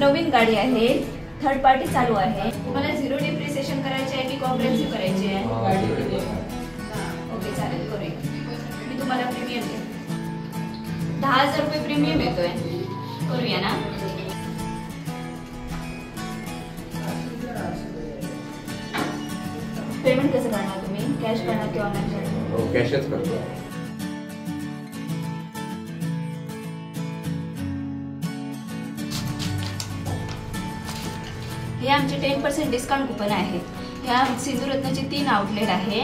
नवीन गाडी आहे, third party चालू आहे. तुम्हाला झिरो डिप्रिसिएशन करायची आहे की कॉम्प्रिहेन्सिव्ह करायची आहे? ओके चालेल, करूया. मी तुम्हाला प्रीमियम देते. 10,000 रुपये प्रीमियम येतोय. करूया ना? पेमेंट कसं करणार तुम्ही? कॅश करणार की ऑनलाईन करणार? कॅशच करतो. हे आमचे 10% डिस्काउंट कुपन आहेत. ह्या सिंधुरत्नाचे 3 आउटलेट आहे.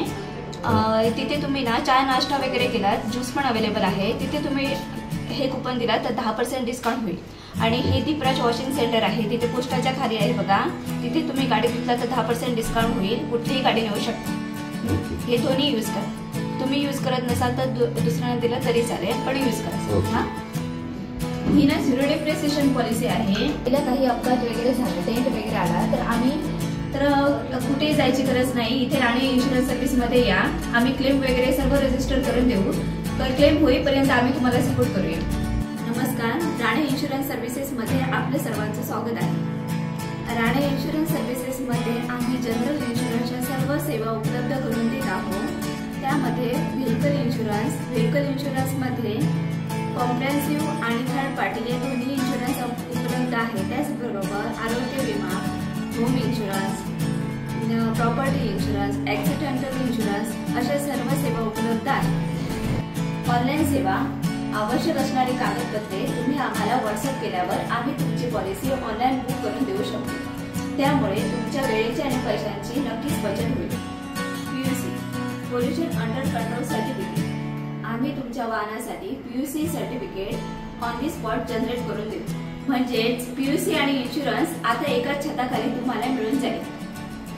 तिथे तुम्ही ना चहा नाश्ता वगैरे केलात, ज्यूस पण अवेलेबल आहे. तिथे तुम्ही हे कुपन दिलात तर 10% डिस्काउंट होईल. आणि हे दीपराज वॉशिंग सेंटर आहे, तिथे पोस्टाच्या खाली आहे बघा. तिथे तुम्ही गाडी घेतला तर 10% डिस्काउंट होईल. कुठलीही गाडी नेऊ शकता. हे दोन्ही यूज करा. तुम्ही यूज करत नसाल तर दुसऱ्यांना दिलं तरी चालेल, पण यूज करा. हा, ही ना झिरो डिप्रिसिएशन पॉलिसी आहे. तिला काही अपघात वगैरे झाला, टेंट वगैरे आला तर आम्ही कुठेही जायची गरज नाही. इथे राणे इन्शुरन्स सर्व्हिस मध्ये या. आम्ही क्लेम वगैरे सर्व रजिस्टर करून देऊ. तर क्लेम होईपर्यंत आम्ही तुम्हाला सपोर्ट करूया. नमस्कार, राणे इन्शुरन्स सर्व्हिसेस मध्ये आपलं सर्वांचं स्वागत आहे. राणे इन्शुरन्स सर्व्हिसेस मध्ये आम्ही जनरल इन्शुरन्सच्या सर्व सेवा उपलब्ध करून देत आहोत. त्यामध्ये व्हेकल इन्शुरन्स मध्ये कॉम्प्रिहेन्सिव्ह आणि थर्ड पार्टी या दोन्ही इन्शुरन्स उपलब्ध आहे. त्याचबरोबर आरोग्य विमा, home insurance, property insurance, accidental insurance अशा सर्व सेवा उपलब्ध आहेत. ऑनलाईन सेवा, आवश्यक असणारी कागदपत्रे तुम्ही आम्हाला व्हॉट्सअप केल्यावर आम्ही तुमची पॉलिसी ऑनलाईन बुक करून देऊ शकतो. त्यामुळे तुमच्या वेळेची आणि पैशांची नक्कीच बचत होईल. PUC pollution under control certificate, आम्ही तुमच्या वाहनासाठी PUC certificate on the spot generate करून देऊ. म्हणजेच PUC आणि इन्शुरन्स आता एकाच छताखाली तुम्हाला मिळून जाईल.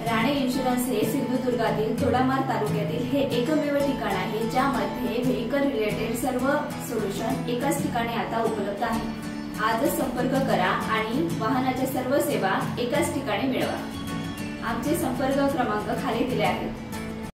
राणे इन्शुरन्स हे सिंधुदुर्गातील तोडामार तालुक्यातील हे एकमेव ठिकाण आहे ज्यामध्ये व्हेकल रिलेटेड सर्व सोल्युशन एकाच ठिकाणी आता उपलब्ध आहे. आजच संपर्क करा आणि वाहनाच्या सर्व सेवा एकाच ठिकाणी मिळवा. आमचे संपर्क क्रमांक खाली दिले आहेत.